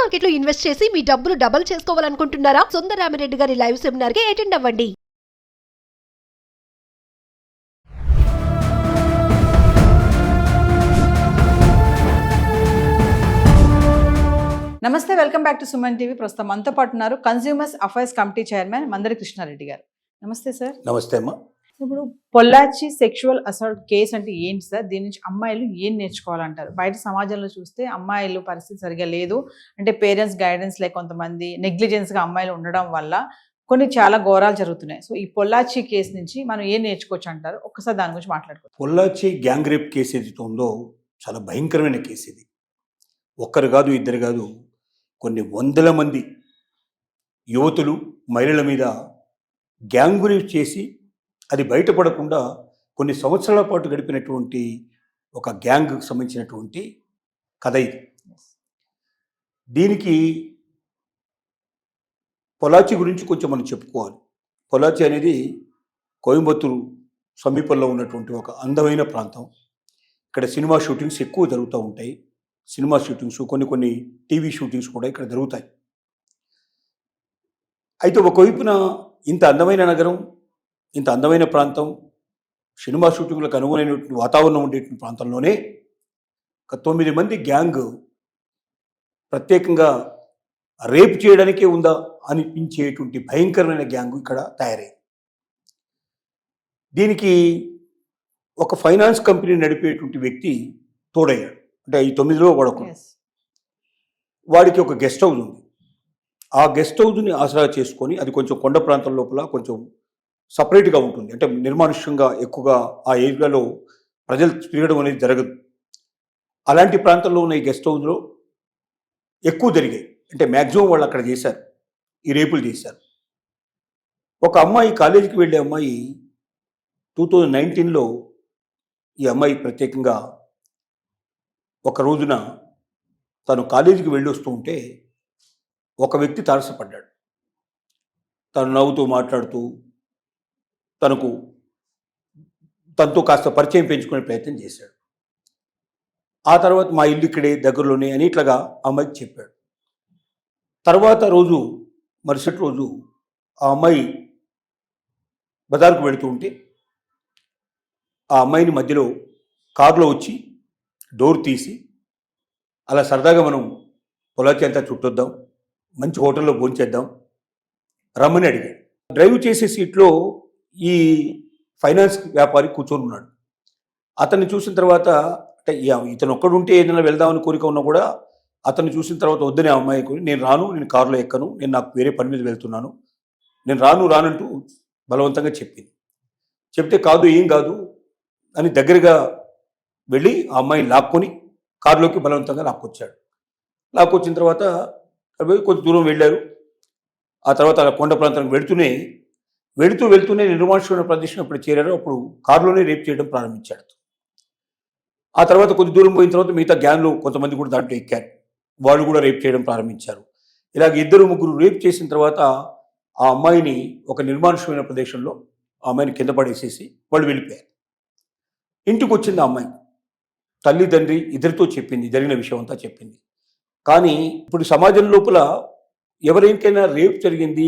Market లో invest చేసి మీ డబ్బులు డబుల్ చేసుకోవాలనుకుంటున్నారా? సుందరరామిరెడ్డి గారి లైవ్ సెమినార్ కి అటెండ్ అవ్వండి. నమస్తే, welcome back to Suman TV. ప్రస్తుతం మనతో పాటు ఉన్నారు consumers affairs committee chairman Mandari Krishna Reddy గారు. నమస్తే సార్. నమస్తే అమ్మా. ఇప్పుడు పొల్లాచి సెక్షువల్ అసాల్ట్ కేసు అంటే ఏంటి సార్? దీని నుంచి అమ్మాయిలు ఏం నేర్చుకోవాలంటారు? బయట సమాజంలో చూస్తే అమ్మాయిలు పరిస్థితి సరిగా లేదు అంటే పేరెంట్స్ గైడెన్స్ లేక కొంతమంది నెగ్లిజెన్స్గా అమ్మాయిలు ఉండడం వల్ల కొన్ని చాలా ఘోరాలు జరుగుతున్నాయి. సో ఈ పొల్లాచి కేసు నుంచి మనం ఏం నేర్చుకోవచ్చు అంటారు? ఒక్కసారి దాని గురించి మాట్లాడుకోవచ్చు. పొల్లాచి గ్యాంగ్ రేప్ కేసు ఏదైతే ఉందో చాలా భయంకరమైన కేసు ఇది. ఒక్కరు కాదు, ఇద్దరు కాదు, కొన్ని వందల మంది యువతులు మహిళల మీద గ్యాంగ్ రేప్ చేసి అది బయటపడకుండా కొన్ని సంవత్సరాల పాటు గడిపినటువంటి ఒక గ్యాంగ్కి సంబంధించినటువంటి కథ ఇది. దీనికి పొలాచి గురించి కొంచెం మనం చెప్పుకోవాలి. పొలాచి అనేది కోయంబత్తూరు సమీపంలో ఉన్నటువంటి ఒక అందమైన ప్రాంతం. ఇక్కడ సినిమా షూటింగ్స్ ఎక్కువ జరుగుతూ ఉంటాయి. సినిమా షూటింగ్స్, కొన్ని టీవీ షూటింగ్స్ కూడా ఇక్కడ జరుగుతాయి. అయితే ఒకవైపున ఇంత అందమైన నగరం, ఇంత అందమైన ప్రాంతం, సినిమా షూటింగ్లకు అనుగుణమైనటువంటి వాతావరణం ఉండేటువంటి ప్రాంతంలోనే ఒక 9 మంది గ్యాంగ్ ప్రత్యేకంగా రేప్ చేయడానికే ఉందా అనిపించేటువంటి భయంకరమైన గ్యాంగ్ ఇక్కడ తయారైంది. దీనికి ఒక ఫైనాన్స్ కంపెనీ నడిపేటువంటి వ్యక్తి తోడయ్యాడు. అంటే ఈ 9లో వాడొకడు. వాడికి ఒక గెస్ట్ హౌస్ ఉంది. ఆ గెస్ట్ హౌస్ని ఆసరా చేసుకొని, అది కొంచెం కొండ ప్రాంతం లోపల కొంచెం సపరేట్గా ఉంటుంది. అంటే నిర్మానుష్యంగా ఎక్కువగా ఆ ఏరియాలో ప్రజలు తిరగడం అనేది జరగదు. అలాంటి ప్రాంతంలో ఉన్న ఈ గెస్ట్ హౌస్లో ఎక్కువ జరిగాయి. అంటే మ్యాక్సిమం వాళ్ళు అక్కడ చేశారు, ఈ రేపులు చేశారు. ఒక అమ్మాయి, కాలేజీకి వెళ్ళే అమ్మాయి 2019లో ఈ అమ్మాయి ప్రత్యేకంగా ఒక రోజున తను కాలేజీకి వెళ్ళి వస్తూ ఉంటే ఒక వ్యక్తి తారసపడ్డాడు. తను నవ్వుతూ మాట్లాడుతూ తనతో కాస్త పరిచయం పెంచుకునే ప్రయత్నం చేశాడు. ఆ తర్వాత మా ఇల్లు ఇక్కడే దగ్గరలోనే అని ఇట్లాగా అమ్మాయికి చెప్పాడు. తర్వాత రోజు, మరుసటి రోజు ఆ అమ్మాయి బజార్కు వెళుతూ ఉంటే ఆ అమ్మాయిని మధ్యలో కారులో వచ్చి డోర్ తీసి, అలా సరదాగా మనం పొలాచి అంతా చుట్టొద్దాం, మంచి హోటల్లో భోంచేద్దాం రమ్మని అడిగాడు. డ్రైవ్ చేసే సీట్లో ఈ ఫైనాన్స్ వ్యాపారి కూర్చొని ఉన్నాడు. అతన్ని చూసిన తర్వాత, అంటే ఇతను ఒక్కడుంటే ఏదైనా వెళ్దామని కోరిక ఉన్నా కూడా అతన్ని చూసిన తర్వాత వద్దనే అమ్మాయికి, నేను రాను, నేను కారులో ఎక్కను, నేను నాకు వేరే పని మీద వెళ్తున్నాను, నేను రానంటూ బలవంతంగా చెప్పింది. చెప్తే కాదు, ఏం కాదు అని దగ్గరగా వెళ్ళి ఆ అమ్మాయిని లాక్కొని కారులోకి బలవంతంగా లాక్కొచ్చాడు. లాక్కొచ్చిన తర్వాత కొంచెం దూరం వెళ్ళారు. ఆ తర్వాత కొండ ప్రాంతానికి వెళుతూనే నిర్మానుష్యమైన ప్రదేశం అప్పుడు చేరారు. అప్పుడు కారులోనే రేప్ చేయడం ప్రారంభించాడు. ఆ తర్వాత కొద్ది దూరం పోయిన తర్వాత మిగతా గ్యాంగ్లో కొంతమంది కూడా దాంట్లో ఎక్కారు. వాళ్ళు కూడా రేప్ చేయడం ప్రారంభించారు. ఇలాగ 2-3 రేప్ చేసిన తర్వాత ఆ అమ్మాయిని ఒక నిర్మానుష్యమైన ప్రదేశంలో ఆ అమ్మాయిని కింద పడేసేసి వాళ్ళు వెళ్ళిపోయారు. ఇంటికి వచ్చింది ఆ అమ్మాయి. తల్లిదండ్రి ఇద్దరితో చెప్పింది, జరిగిన విషయం అంతా చెప్పింది. కానీ ఇప్పుడు సమాజం లోపల ఎవరికైనా రేప్ జరిగింది,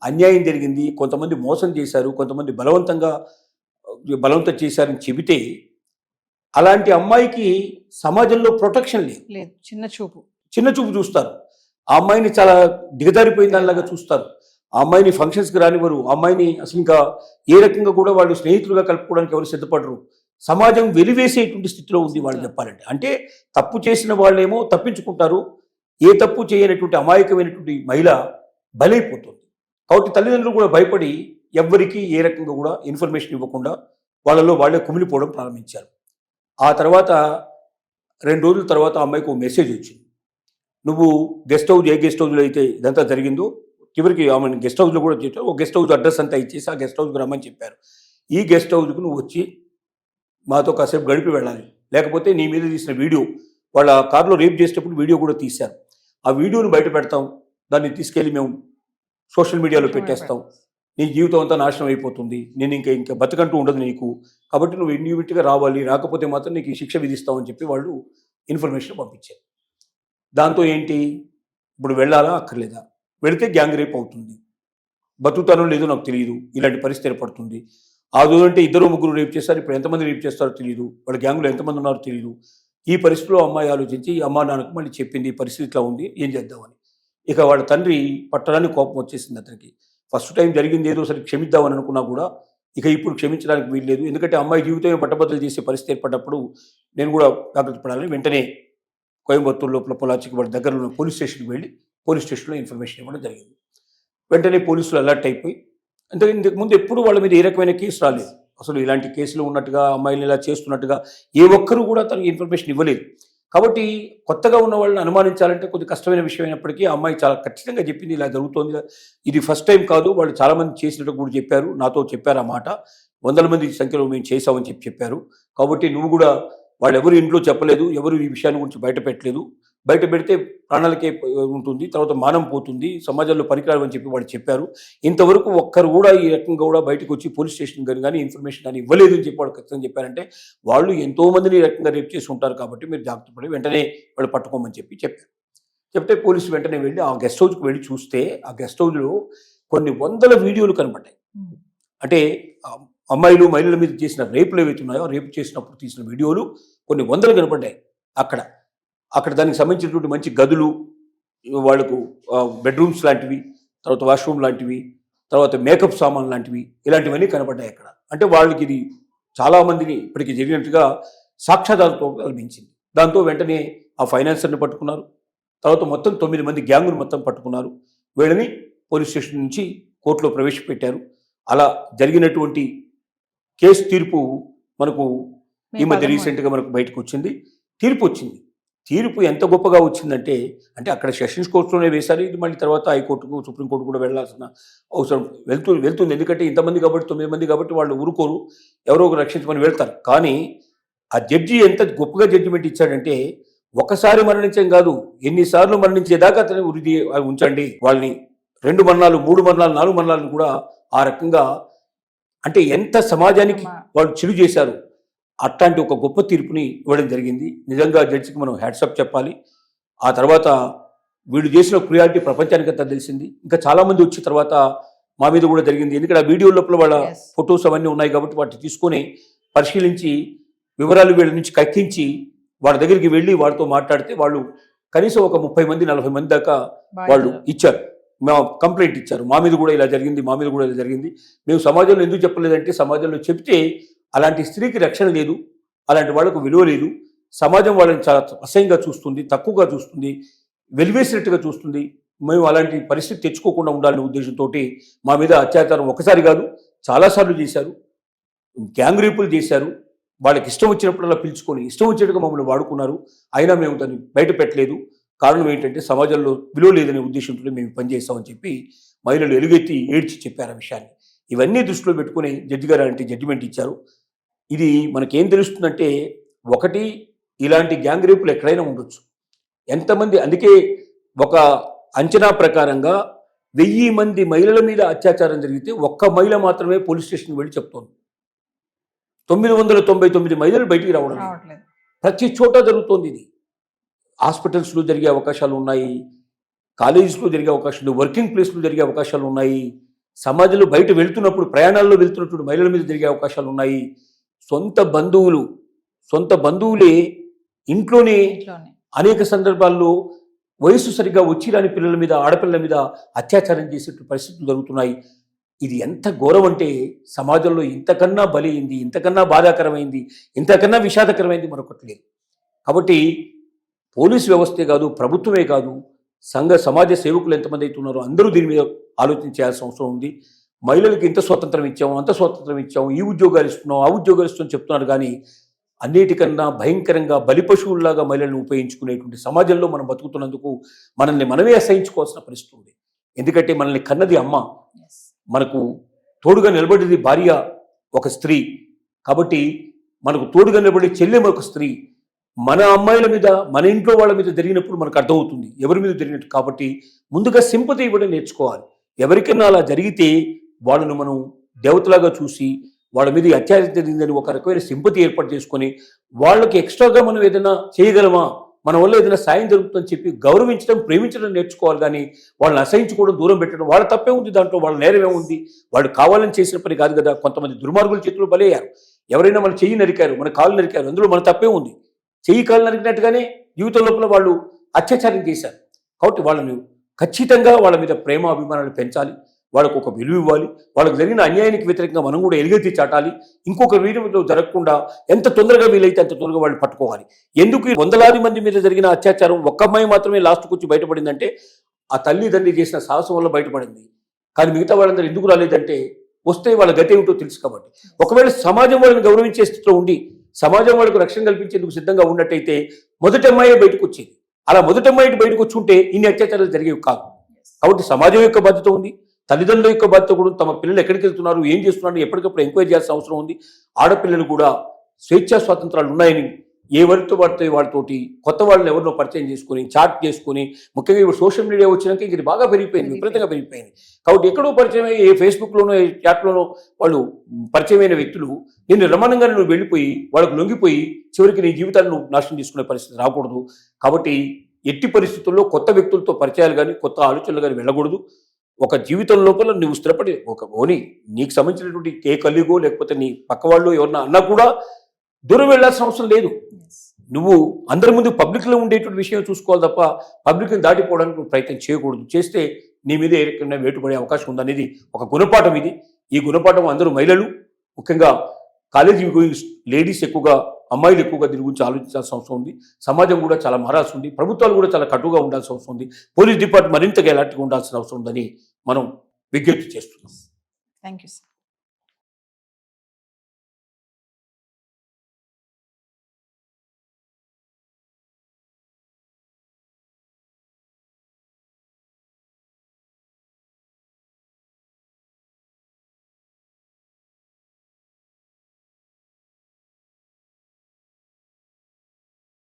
అన్యాయం జరిగింది, కొంతమంది మోసం చేశారు, కొంతమంది బలవంతం చేశారని చెబితే అలాంటి అమ్మాయికి సమాజంలో ప్రొటెక్షన్ లేదు. చిన్న చూపు చూస్తారు. ఆ అమ్మాయిని చాలా దిగజారిపోయిన దానిలాగా చూస్తారు. ఆ అమ్మాయిని ఫంక్షన్స్కి రానివ్వరు. ఆ అమ్మాయిని అసలు ఇంకా ఏ రకంగా కూడా వాళ్ళు స్నేహితులుగా కలుపుకోవడానికి ఎవరు సిద్ధపడరు. సమాజం వెలివేసేటువంటి స్థితిలో ఉంది వాళ్ళు చెప్పాలంటే. అంటే తప్పు చేసిన వాళ్ళేమో తప్పించుకుంటారు, ఏ తప్పు చేయనటువంటి అమాయకమైనటువంటి మహిళ బలైపోతుంది. కాబట్టి తల్లిదండ్రులు కూడా భయపడి ఎవ్వరికీ ఏ రకంగా కూడా ఇన్ఫర్మేషన్ ఇవ్వకుండా వాళ్ళలో వాళ్ళే కుమిలిపోవడం ప్రారంభించారు. ఆ తర్వాత 2 రోజుల తర్వాత ఆ అమ్మాయికి ఒక మెసేజ్ వచ్చింది. నువ్వు ఏ గెస్ట్ హౌస్లో అయితే ఇదంతా జరిగిందో, చివరికి ఆమె గెస్ట్ హౌస్లో కూడా చెప్పారు. ఒక గెస్ట్ హౌస్ అడ్రస్ అంతా ఇచ్చేసి ఆ గెస్ట్ హౌస్కి రమ్మని చెప్పారు. ఈ గెస్ట్ హౌస్కి నువ్వు వచ్చి మాతో కాసేపు గడిపి వెళ్ళాలి, లేకపోతే నీ మీద తీసిన వీడియో, వాళ్ళ కారులో రేప్ చేసేటప్పుడు వీడియో కూడా తీశారు, ఆ వీడియోని బయట పెడతాం, దాన్ని తీసుకెళ్ళి మేము సోషల్ మీడియాలో పెట్టేస్తాం, నీ జీవితం అంతా నాశనం అయిపోతుంది, నేను ఇంకా బతకంటూ ఉండదు నీకు, కాబట్టి నువ్వు ఇమ్మీడియట్గా రావాలి, రాకపోతే మాత్రం నీకు శిక్ష విధిస్తామని చెప్పి వాళ్ళు ఇన్ఫర్మేషన్ పంపించారు. దాంతో ఏంటి, ఇప్పుడు వెళ్ళాలా అక్కర్లేదా, వెళితే గ్యాంగ్ రేప్ అవుతుంది, బతుకుతానో లేదో నాకు తెలియదు, ఇలాంటి పరిస్థితి ఏర్పడుతుంది. ఆ రోజు అంటే 2-3 రేప్ చేస్తారు, ఇప్పుడు ఎంతమంది రేప్ చేస్తారో తెలియదు, వాళ్ళ గ్యాంగ్లో ఎంతమంది ఉన్నారో తెలియదు. ఈ పరిస్థితిలో అమ్మాయి ఆలోచించి అమ్మా నాన్నకు మళ్ళీ చెప్పింది, పరిస్థితి ఇట్లా ఉంది, ఏం చేద్దామని. ఇక వాళ్ళ తండ్రి పట్టడానికి కోపం వచ్చేసింది అతనికి. ఫస్ట్ టైం జరిగింది ఏదో సరే క్షమిద్దామని అనుకున్నా కూడా ఇక ఇప్పుడు క్షమించడానికి వీల్లేదు, ఎందుకంటే అమ్మాయి జీవితమే పట్టబద్దలు చేసే పరిస్థితి ఏర్పడ్డప్పుడు నేను కూడా జాగ్రత్త పడాలని వెంటనే కోయంబత్తూరు లోపల పొలాచికి వాడి దగ్గర ఉన్న పోలీస్ స్టేషన్కి వెళ్ళి పోలీస్ స్టేషన్లో ఇన్ఫర్మేషన్ ఇవ్వడం జరిగింది. వెంటనే పోలీసులు అలర్ట్ అయిపోయి, అంటే ఇంతకుముందు ఎప్పుడు వాళ్ళ మీద ఏ రకమైన కేసు రాలేదు, అసలు ఇలాంటి కేసులు ఉన్నట్టుగా అమ్మాయిలు ఇలా చేస్తున్నట్టుగా ఏ ఒక్కరు కూడా తనకి ఇన్ఫర్మేషన్ ఇవ్వలేదు. కాబట్టి కొత్తగా ఉన్న వాళ్ళని అనుమానించాలంటే కొద్ది కష్టమైన విషయం అయినప్పటికీ ఆ అమ్మాయి చాలా ఖచ్చితంగా చెప్పింది, ఇలా జరుగుతోంది, ఇది ఫస్ట్ టైం కాదు, వాళ్ళు చాలామంది చేసినట్టు కూడా చెప్పారు, నాతో చెప్పారు ఆ మాట, 100 మంది సంఖ్యలో మేము చేసామని చెప్పారు. కాబట్టి నువ్వు కూడా, వాళ్ళు ఎవరు ఇంట్లో చెప్పలేదు, ఎవరు ఈ విషయాన్ని గురించి బయట పెట్టలేదు, బయట పెడితే ప్రాణాలకే ఉంటుంది, తర్వాత మానం పోతుంది, సమాజంలో పనికిరావని చెప్పి వాళ్ళు చెప్పారు. ఇంతవరకు ఒక్కరు కూడా ఈ రకంగా కూడా బయటకు వచ్చి పోలీస్ స్టేషన్ కానీ ఇన్ఫర్మేషన్ కానీ ఇవ్వలేదు అని చెప్పి వాళ్ళు ఖచ్చితంగా చెప్పారంటే వాళ్ళు ఎంతో మందిని ఈ రకంగా రేప్ చేసి ఉంటారు, కాబట్టి మీరు జాగ్రత్త పడి వెంటనే వాళ్ళు పట్టుకోమని చెప్పారు. చెప్తే పోలీసు వెంటనే వెళ్ళి ఆ గెస్ట్ హౌస్కి వెళ్ళి చూస్తే ఆ గెస్ట్ హౌస్లో కొన్ని వందల వీడియోలు కనబడ్డాయి. అంటే అమ్మాయిలు మహిళల మీద చేసిన రేపులు ఏవైతే ఉన్నాయో, రేపు చేసినప్పుడు తీసిన వీడియోలు కొన్ని వందలు కనపడ్డాయి. అక్కడ దానికి సంబంధించినటువంటి మంచి గదులు, వాళ్ళకు బెడ్రూమ్స్ లాంటివి, తర్వాత వాష్రూమ్ లాంటివి, తర్వాత మేకప్ సామాన్ లాంటివి, ఇలాంటివన్నీ కనపడ్డాయి అక్కడ. అంటే వాళ్ళకి ఇది చాలామందిని ఇప్పటికీ జరిగినట్టుగా సాక్ష్యాధారంతో కల్పించింది. దాంతో వెంటనే ఆ ఫైనాన్సర్ని పట్టుకున్నారు, తర్వాత మొత్తం 9 మంది గ్యాంగును మొత్తం పట్టుకున్నారు. వీళ్ళని పోలీస్ స్టేషన్ నుంచి కోర్టులో ప్రవేశపెట్టారు. అలా జరిగినటువంటి కేసు తీర్పు మనకు ఈ మధ్య రీసెంట్గా మనకు బయటకు వచ్చింది. తీర్పు ఎంత గొప్పగా వచ్చిందంటే, అంటే అక్కడ సెషన్స్ కోర్టులోనే వేశారు, ఇది మళ్ళీ తర్వాత హైకోర్టుకు సుప్రీంకోర్టు కూడా వెళ్ళాల్సిన అవసరం వెళ్తుంది. ఎందుకంటే ఇంతమంది కాబట్టి 9 మంది కాబట్టి వాళ్ళు ఊరుకోరు, ఎవరో ఒకరు రక్షించమని వెళ్తారు. కానీ ఆ జడ్జి ఎంత గొప్పగా జడ్జిమెంట్ ఇచ్చాడంటే, ఒకసారి మరణించడం కాదు, ఎన్నిసార్లు మరణించేదాకా అతను ఉరిది ఉంచండి, వాళ్ళని 2 మరణాలు 3 మరణాలు 4 మరణాలను కూడా ఆ రకంగా, అంటే ఎంత సమాజానికి వాళ్ళు చెడు చేశారు, అట్లాంటి ఒక గొప్ప తీర్పుని ఇవ్వడం జరిగింది. నిజంగా జడ్జికి మనం హ్యాట్సప్ చెప్పాలి. ఆ తర్వాత వీళ్ళు చేసిన క్రుయాలిటీ ప్రపంచానికి అంతా తెలిసింది. ఇంకా చాలామంది వచ్చిన తర్వాత మా మీద కూడా జరిగింది, ఎందుకంటే ఆ వీడియో లోపల వాళ్ళ ఫొటోస్ అవన్నీ ఉన్నాయి కాబట్టి వాటిని తీసుకొని పరిశీలించి వివరాలు వీళ్ళ నుంచి కక్కించి వాళ్ళ దగ్గరికి వెళ్ళి వాడితో మాట్లాడితే వాళ్ళు కనీసం ఒక 30 మంది 40 మంది దాకా వాళ్ళు ఇచ్చారు, కంప్లైంట్ ఇచ్చారు, మా మీద కూడా ఇలా జరిగింది, మా మీద కూడా ఇలా జరిగింది. మేము సమాజంలో ఎందుకు చెప్పలేదంటే, సమాజంలో చెప్తే అలాంటి స్త్రీకి రక్షణ లేదు, అలాంటి వాళ్ళకు విలువ లేదు, సమాజం వాళ్ళని చాలా అసహ్యంగా చూస్తుంది, తక్కువగా చూస్తుంది, వెలివేసినట్టుగా చూస్తుంది. మేము అలాంటి పరిస్థితి తెచ్చుకోకుండా ఉండాలనే ఉద్దేశంతో మా మీద అత్యాచారం ఒకసారి కాదు చాలాసార్లు చేశారు, గ్యాంగ్ రేపులు చేశారు. వాళ్ళకి ఇష్టం వచ్చినప్పుడు అలా పిలుచుకొని ఇష్టం వచ్చినట్టుగా మమ్మల్ని వాడుకున్నారు. అయినా మేము దాన్ని బయట పెట్టలేదు. కారణం ఏంటంటే సమాజంలో విలువ లేదనే ఉద్దేశంతో మేము పనిచేస్తామని చెప్పి మహిళలు ఎలుగెత్తి ఏడ్చి చెప్పారు ఆ విషయాన్ని. ఇవన్నీ దృష్టిలో పెట్టుకుని జడ్జి గారు అలాంటి జడ్జిమెంట్ ఇచ్చారు. ఇది మనకేం తెలుస్తుందంటే, ఒకటి, ఇలాంటి గ్యాంగ్ రేపులు ఎక్కడైనా ఉండొచ్చు, ఎంతమంది, అందుకే ఒక అంచనా ప్రకారంగా 1000 మంది మహిళల మీద అత్యాచారం జరిగితే ఒక్క మహిళ మాత్రమే పోలీస్ స్టేషన్కి వెళ్ళి చెప్తోంది. 999 మహిళలు బయటికి రావడం ప్రతి చోట జరుగుతోంది. ఇది హాస్పిటల్స్లో జరిగే అవకాశాలు ఉన్నాయి, కాలేజెస్లో జరిగే అవకాశాలు, వర్కింగ్ ప్లేస్లో జరిగే అవకాశాలు ఉన్నాయి, సమాజంలో బయట వెళ్తున్నప్పుడు ప్రయాణాల్లో వెళ్తున్నప్పుడు మహిళల మీద జరిగే అవకాశాలు ఉన్నాయి. సొంత బంధువులే ఇంట్లోనే అనేక సందర్భాల్లో వయసు సరిగా వచ్చిరాని పిల్లల మీద, ఆడపిల్లల మీద అత్యాచారం చేసే పరిస్థితులు జరుగుతున్నాయి. ఇది ఎంత ఘోరం అంటే, సమాజంలో ఇంతకన్నా బలైంది, ఇంతకన్నా బాధాకరమైంది, ఇంతకన్నా విషాదకరమైంది మరొకటి లేదు. కాబట్టి పోలీసు వ్యవస్థే కాదు, ప్రభుత్వమే కాదు, సమాజ సేవకులు ఎంతమంది అయితే ఉన్నారో అందరూ దీని మీద ఆలోచించాల్సిన అవసరం ఉంది. మహిళలకు ఇంత స్వాతంత్రం ఇచ్చాము, అంత స్వాతంత్రం ఇచ్చాము, ఈ ఉద్యోగాలు ఇస్తున్నాం, ఆ ఉద్యోగాలు ఇస్తున్నాం చెప్తున్నారు. కానీ అన్నిటికన్నా భయంకరంగా బలిపశువుల్లాగా మహిళలను ఉపయోగించుకునేటువంటి సమాజంలో మనం బతుకుతున్నందుకు మనల్ని మనమే అసహించుకోవాల్సిన పరిస్థితి ఉంది. ఎందుకంటే మనల్ని కన్నది అమ్మ, మనకు తోడుగా నిలబడేది భార్య, ఒక స్త్రీ. కాబట్టి మనకు తోడుగా నిలబడే చెల్లె ఒక స్త్రీ. మన అమ్మాయిల మీద, మన ఇంట్లో వాళ్ళ మీద జరిగినప్పుడు మనకు అర్థమవుతుంది ఎవరి మీద జరిగినట్టు. కాబట్టి ముందుగా సింపతి ఇవ్వడం నేర్చుకోవాలి. ఎవరికైనా అలా జరిగితే వాళ్ళను మనం దేవతలాగా చూసి, వాళ్ళ మీద అత్యాచారం జరిగిందని ఒక రకమైన సింపతి ఏర్పాటు చేసుకొని, వాళ్ళకి ఎక్స్ట్రాగా మనం ఏదైనా చేయగలమా, మన వల్ల ఏదైనా సాయం జరుగుతుందని చెప్పి గౌరవించడం, ప్రేమించడం నేర్చుకోవాలి. కానీ వాళ్ళని అసహించుకోవడం, దూరం పెట్టడం వాళ్ళ తప్పే ఉంది, దాంట్లో వాళ్ళ నేరమే ఉంది. వాళ్ళు కావాలని చేసిన పని కాదు కదా. కొంతమంది దుర్మార్గుల చేతులు బలయ్యారు. ఎవరైనా మన చెయ్యి నరికారు, మన కాళ్ళు నరికారు, అందులో మన తప్పే ఉంది. చెయ్యి కాళ్ళు నరికినట్టుగానే జీవితం లోపల వాళ్ళు అత్యాచారం చేశారు. కాబట్టి వాళ్ళని ఖచ్చితంగా వాళ్ళ మీద ప్రేమ అభిమానాలు పెంచాలి, వాళ్ళకు ఒక విలువ ఇవ్వాలి. వాళ్ళకు జరిగిన అన్యాయానికి వ్యతిరేకంగా మనం కూడా ఎలుగెత్తి చాటాలి. ఇంకొక వీడియో జరగకుండా ఎంత తొందరగా వీలైతే అంత తొందరగా వాళ్ళు పట్టుకోవాలి. ఎందుకు ఈ వందలాది మంది మీద జరిగిన అత్యాచారం ఒక్క అమ్మాయి మాత్రమే లాస్ట్కి వచ్చి బయటపడిందంటే ఆ తల్లిదండ్రి చేసిన సాహసం వల్ల బయటపడింది. కానీ మిగతా వాళ్ళందరూ ఎందుకు రాలేదంటే వస్తే వాళ్ళ గతి ఏమిటో తెలుసు కాబట్టి. ఒకవేళ సమాజం వాళ్ళని గౌరవించే స్థితిలో ఉండి సమాజం వాళ్ళకు రక్షణ కల్పించేందుకు సిద్ధంగా ఉన్నట్టయితే మొదటి అమ్మాయి బయటకు వచ్చేది. అలా మొదటి అమ్మాయి బయటకు వచ్చి ఉంటే ఇన్ని అత్యాచారాలు జరిగేవి కాదు. కాబట్టి సమాజం యొక్క బాధ్యత ఉంది, తల్లిదండ్రుల యొక్క బాధ్యత కూడా. తమ పిల్లలు ఎక్కడికి వెళ్తున్నారు, ఏం చేస్తున్నారు ఎప్పటికప్పుడు ఎంక్వైరీ చేయాల్సిన అవసరం ఉంది. ఆడపిల్లలు కూడా స్వేచ్ఛా స్వాతంత్రాలు ఉన్నాయని ఎవరితో పడితే వాళ్ళతోటి కొత్త వాళ్ళని ఎవరినో పరిచయం చేసుకుని చాట్ చేసుకుని, ముఖ్యంగా ఇప్పుడు సోషల్ మీడియా వచ్చినాక ఇది బాగా పెరిగిపోయింది, విపరీతంగా పెరిగిపోయింది. కాబట్టి ఎక్కడో పరిచయం అయ్యి ఏ ఫేస్బుక్లోనో ఏ చాట్లోనో వాళ్ళు పరిచయమైన వ్యక్తులు నిన్ను రమణంగా నువ్వు వెళ్ళిపోయి వాళ్ళకు లొంగిపోయి చివరికి నీ జీవితాన్ని నువ్వు నాశనం చేసుకునే పరిస్థితి రాకూడదు. కాబట్టి ఎట్టి పరిస్థితుల్లో కొత్త వ్యక్తులతో పరిచయాలు కానీ కొత్త ఆలోచనలు కానీ వెళ్ళకూడదు. ఒక జీవితం లోపల నువ్వు స్థిరపడి ఒక నీకు సంబంధించినటువంటి ఏ కలీగో లేకపోతే నీ పక్క వాళ్ళు ఎవరన్నా అన్నా కూడా దూరం వెళ్ళాల్సిన అవసరం లేదు. నువ్వు అందరి ముందు పబ్లిక్లో ఉండేటువంటి విషయం చూసుకోవాలి తప్ప పబ్లిక్ని దాటిపోవడానికి నువ్వు ప్రయత్నం చేయకూడదు. చేస్తే నీ మీద ఏ రకమైన వేటుపడే అవకాశం ఉందనేది ఒక గుణపాఠం ఇది. ఈ గుణపాఠం అందరూ మహిళలు, ముఖ్యంగా కాలేజీ గోయింగ్ లేడీస్ ఎక్కువగా, అమ్మాయిలు ఎక్కువగా దీని గురించి ఆలోచించాల్సిన అవసరం ఉంది. సమాజం కూడా చాలా మారాల్సి ఉంది, ప్రభుత్వాలు కూడా చాలా కటుగా ఉండాల్సిన అవసరం ఉంది, పోలీస్ డిపార్ట్మెంట్ మరింతగా ఎలాంటిగా ఉండాల్సిన అవసరం ఉందని మనం విజ్ఞప్తి చేస్తున్నాం. Thank you sir.